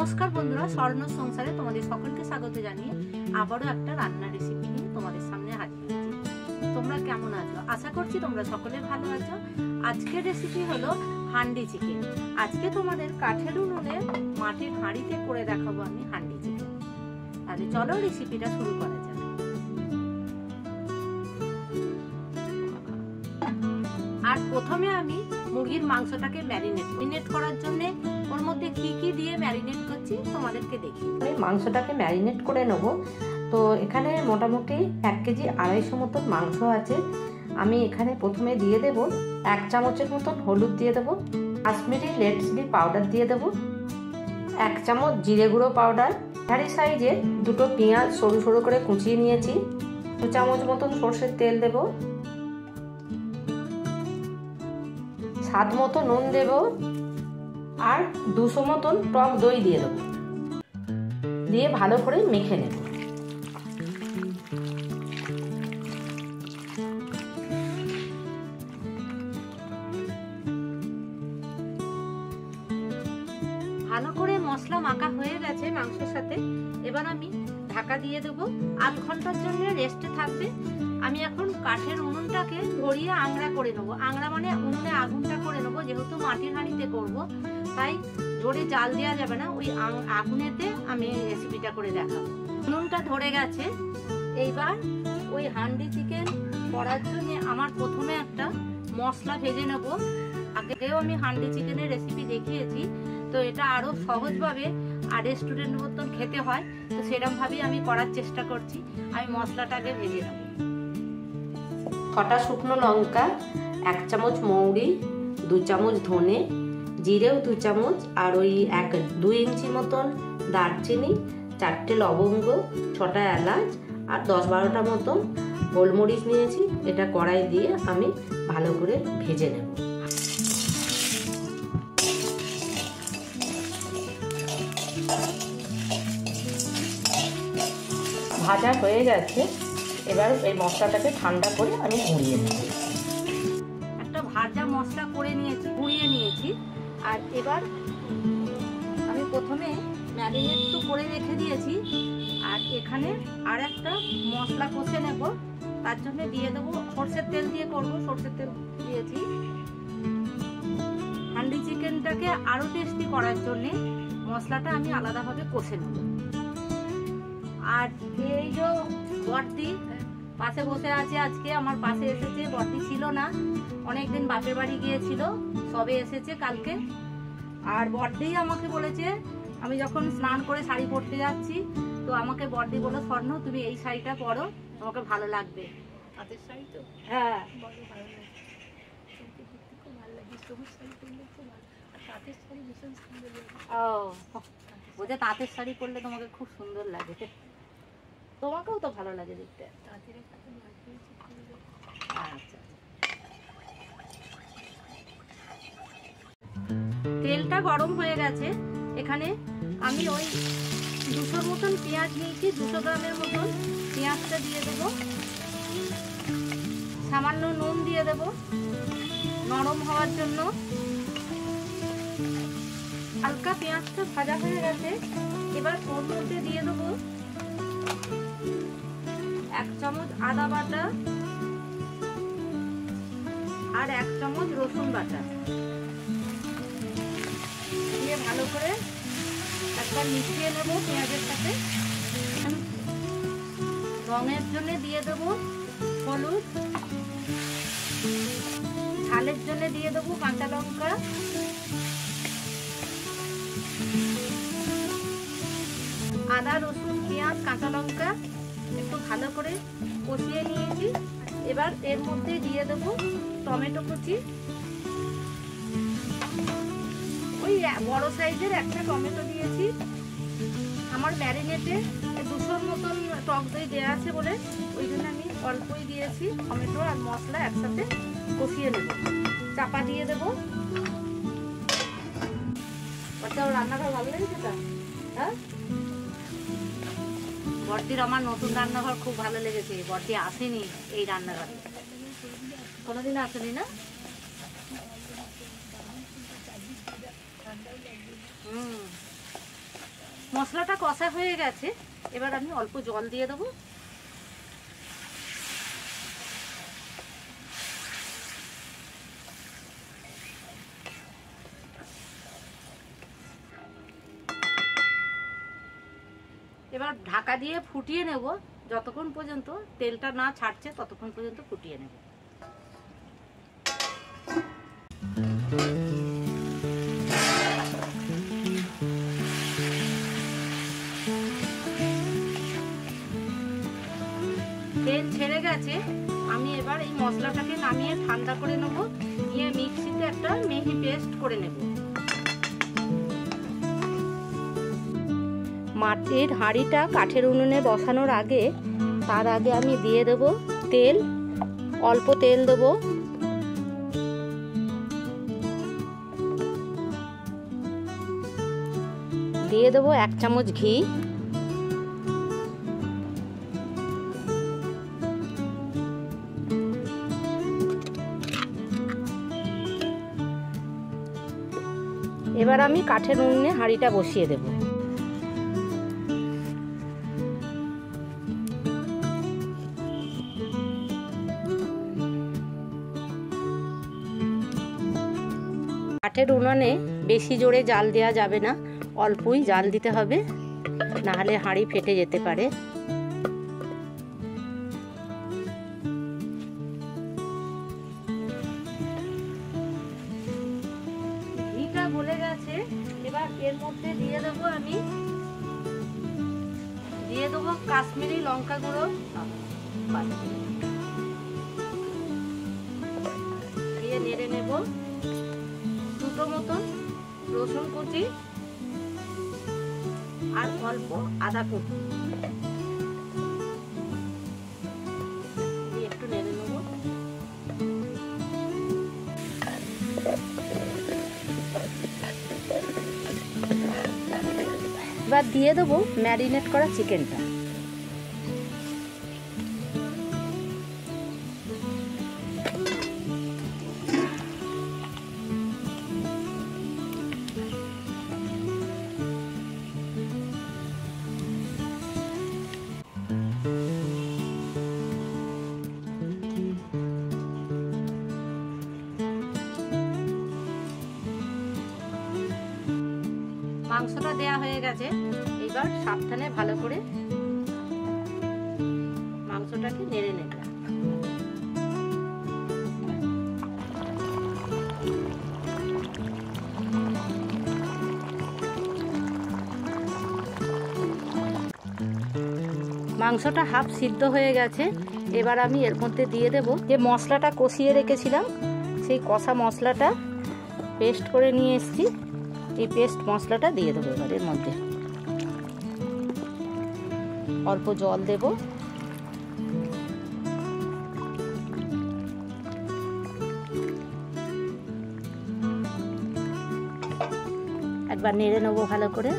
নমস্কার বন্ধুরা, স্বর্ণ সংসারে তোমাদের সকলকে স্বাগত জানিয়ে আবারও একটা রান্নার রেসিপি নিয়ে তোমাদের সামনে হাজির হয়েছি। তোমরা কেমন আছো? আশা করছি তোমরা সকলে ভালো আছো। আজকের রেসিপি হলো হান্ডি চিকেন। আজকে তোমাদের কাঠের উনুনে মাটির হাঁড়িতে করে দেখাবো আমি হান্ডি চিকেন। তাহলে চলো রেসিপিটা শুরু করা যাক। আর প্রথমে আমি মুরগির মাংসটাকে ম্যারিনেট করার জন্য ওর মধ্যে কি কি দিয়ে ম্যারিনেট করছি তোমাদেরকে দেখি। আমি মাংসটাকে ম্যারিনেট করে নেব। তো এখানে মোটামুটি 1 কেজি 250 মতন মাংস আছে। আমি এখানে প্রথমে দিয়ে দেব 1 চামচের মতন হলুদ দিয়ে দেবো, কাশ্মীরি রেড চিলি পাউডার দিয়ে দেবো, 1 চামচ জিরে গুঁড়ো পাউডার, ভারী সাইজে 2টো পেঁয়াজ সরু সরু করে কুচিয়ে নিয়েছি, 2 চামচ মতন সর্ষের তেল দেব, স্বাদ মতো নুন দেব, আর 200 মতন টক দই দিয়ে দেবো। দিয়ে ভালো করে মেখে নেব। ভালো করে মশলা মাখা হয়ে গেছে মাংসের সাথে। এবার আমি ঢাকা দিয়ে দেবো। 8 ঘন্টার জন্য রেস্টে থাকবে। আমি এখন কাঠের উনুনটাকে ধরিয়ে আংড়া করে নেবো। আংড়া মানে উনুনে আগুনটা করে নেবো, যেহেতু মাটির হাঁড়িতে করব, তাই জোরে জাল দেওয়া যাবে না। ওই আগুনেতে আমি রেসিপিটা করে দেখাবো। উনুনটা ধরে গেছে। এইবার ওই হান্ডি চিকেন করার জন্য আমার প্রথমে একটা মশলা ভেজে নেব। আগেও আমি হান্ডি চিকেনের রেসিপি দেখিয়েছি, তো এটা আরো সহজভাবে আর রেস্টুরেন্ট মতন খেতে হয়, তো সেরকম ভাবেই আমি করার চেষ্টা করছি। আমি মশলাটাকে ভেজে নেব। 6টা শুকনো লঙ্কা, 1 চামচ মৌরি, 2 চামচ ধনে, জিরেও 2 চামচ, আর ওই 2 ইঞ্চি মতন দারচিনি, 4টে লবঙ্গ, 6টা এলাচ, আর 10-12টা মতন গোলমরিচ নিয়েছি। এটা কড়াই দিয়ে আমি ভালো করে ভেজে নেব। ভাজা হয়ে গেছে। এবার এই মশলাটাকে ঠান্ডা করে আমি গুঁড়িয়ে নেব। একটা ভাজা মশলা করে নিয়েছি, গুঁড়িয়ে নিয়েছি। আর এবার আমি প্রথমে ম্যারিনেট তো করে রেখে দিয়েছি, আর এখানে আর একটা মশলা কষে নেব। তার জন্য দিয়ে দেবো সরষের তেল দিয়ে করব। সরষের তেল দিয়েছি। হান্ডি চিকেনটাকে আরো টেস্টি করার জন্য মশলাটা আমি আলাদাভাবে কষে নেব। আর এই যে বড়দি পাশে বসে আছে, আজকে আমার পাশে এসেছে। বড়দি ছিল না, অনেকদিন বাপের বাড়ি গিয়েছিল, সবে এসেছে কালকে। আর বড়দি আমাকে বলেছে, আমি যখন স্নান করে শাড়ি পরতে যাচ্ছি, তো আমাকে বড়দি বলল, স্বর্ণ তুমি এই শাড়িটা পরো, তোমাকে ভালো লাগবে। হাতের শাড়ি তো? হ্যাঁ, ভালো লাগে। খুব ভালো লাগে। সবুজ শাড়ি পরলে খুব ভালো। আর তাঁতের শাড়ি ভীষণ সুন্দর লাগে। ও বলছে তাঁতের শাড়ি পরলে তোমাকে খুব সুন্দর লাগে। তোমাকেও তো ভালো লাগে দেখতে। তাঁতের একটা আচ্ছা, তেলটা গরম হয়ে গেছে। এখানে আমি ওই 200 মতন পেঁয়াজ নিয়েছি, 200 গ্রামের মতন পেঁয়াজটা দিয়ে দেবো। সামান্য নুন দিয়ে দেব নরম হওয়ার জন্য। হালকা পেঁয়াজটা ভাজা হয়ে গেছে। এবার ওর মধ্যে দিয়ে দেবো 1 চামচ আদা বাটা আর 1 চামচ রসুন বাটা দিয়ে ভালো করে একবার মিশিয়ে নেব পেঁয়াজের সাথে। রঙের জন্য দিয়ে দেব হলুদ, ঝালের জন্য দিয়ে দেবো কাঁচা লঙ্কা, আদা রসুন পেঁয়াজ কাঁচা লঙ্কা একটু ভালো করে কষিয়ে নিয়েছি। এবার এর মধ্যে দিয়ে দেবো টমেটো কুচি। ওই বড় সাইজের একটা টমেটো দিয়েছি। আমার ম্যারিনেটে 200 মতন টক দই দেওয়া আছে বলে ওই জন্য আমি অল্পই দিয়েছি। টমেটো আর মশলা একসাথে কষিয়ে নেব। চাপা দিয়ে দেবো। রান্নাঘর ভালো লেগেছে তা? হ্যাঁ, বড়দির আমার নতুন রান্নাঘর খুব ভালো লেগেছে। বড়দি আসেনি এই রান্নাঘরে, কোনোদিন আসেনি না? মশলাটা কষা হয়ে গেছে, এবার আমি অল্প জল দিয়ে দেবো। এবার ঢাকা দিয়ে ফুটিয়ে নেব, যতক্ষণ পর্যন্ত তেলটা না ছাড়ছে ততক্ষণ পর্যন্ত ফুটিয়ে নেব। তেল ছেড়ে গেছে, আমি এবার এই মশলাটাকে নামিয়ে ঠান্ডা করে নেব, নিয়ে মিক্সিতে একটা মিহি পেস্ট করে নেব। মাটির হাঁড়িটা কাঠের উনুনে বসানোর আগে, তার আগে আমি দিয়ে দেব তেল, অল্প তেল দেব। দিয়ে দেব 1 চামচ ঘি। এবার আমি কাঠের উনুনে হাঁড়িটা বসিয়ে দেব। কাঠের উনুনে বেশি জোরে জাল দেওয়া যাবে না, অল্পই জাল দিতে হবে, নাহলে হাঁড়ি ফেটে যেতে পারে। ঘিটা গলে গেছে, এবার এর মধ্যে দিয়ে দেবো আমি কাশ্মীরি লঙ্কা গুঁড়ো, দিয়ে নেড়ে নেব। দুটো মতন রসুন কুচি আর অল্প আদা কুচি দিয়ে একটু নেড়ে নেব। এবার দিয়ে দেবো ম্যারিনেট করা চিকেনটা। মাংসটা দেয়া হয়ে গেছে, এবার সাবধানে ভালো করে মাংসটাকে নেড়ে নেব। মাংসটা হাফ সিদ্ধ হয়ে গেছে, এবার আমি এর মধ্যে দিয়ে দেব যে মশলাটা কষিয়ে রেখেছিলাম, সেই কষা মশলাটা পেস্ট করে নিয়ে এসেছি। এই পেস্ট মশলাটা দিয়ে দেবো এবার এর মধ্যে। অল্প জল দেব। একবার নেড়ে নেবো ভালো করে।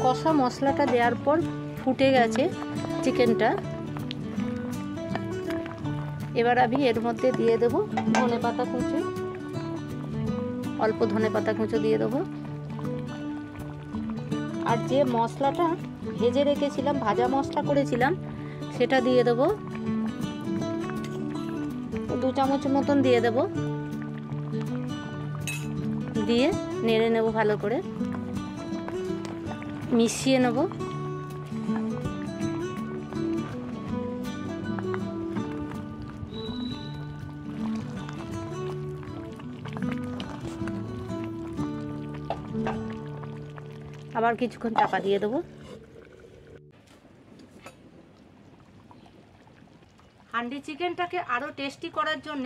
কষা মশলাটা দেওয়ার পর ফুটে গেছে চিকেনটা, এবার আমি এর মধ্যে দিয়ে দেব ধনেপাতা কুচো, অল্প ধনেপাতা কুচো দিয়ে দেবো। আর যে মশলাটা ভেজে রেখেছিলাম, ভাজা মশলা করেছিলাম, সেটা দিয়ে দেবো 2 চামচ মতন দিয়ে দেব। দিয়ে নেড়ে নেব ভালো করে, মিশিয়ে নেব। আবার কিছুক্ষণ চাপা দিয়ে দেবো। হান্ডি চিকেনটাকে আরো টেস্টি করার জন্য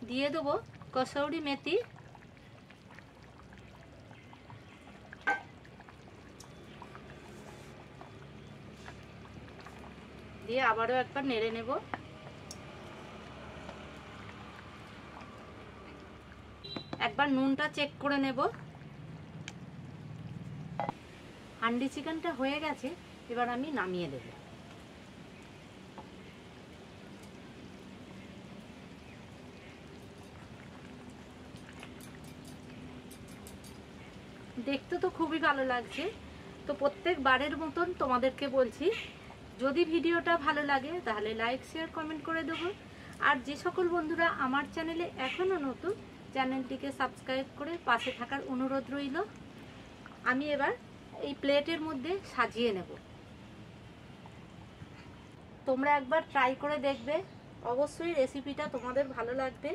দিয়ে দেবো কসৌরি মেথি, দিয়ে আবারও একবার নেড়ে নেব। একবার নুনটা চেক করে নেব। হান্ডি চিকেনটা হয়ে গেছে, এবার আমি নামিয়ে দেব। দেখতে তো খুবই ভালো লাগছে। তো প্রত্যেকবারের মতন তোমাদেরকে বলছি, যদি ভিডিওটা ভালো লাগে তাহলে লাইক শেয়ার কমেন্ট করে দেবো। আর যে সকল বন্ধুরা আমার চ্যানেলে এখনও নতুন, চ্যানেলটিকে সাবস্ক্রাইব করে পাশে থাকার অনুরোধ রইল। আমি এবার এই প্লেটের মধ্যে সাজিয়ে নেব। তোমরা একবার ট্রাই করে দেখবে, অবশ্যই রেসিপিটা তোমাদের ভালো লাগবে।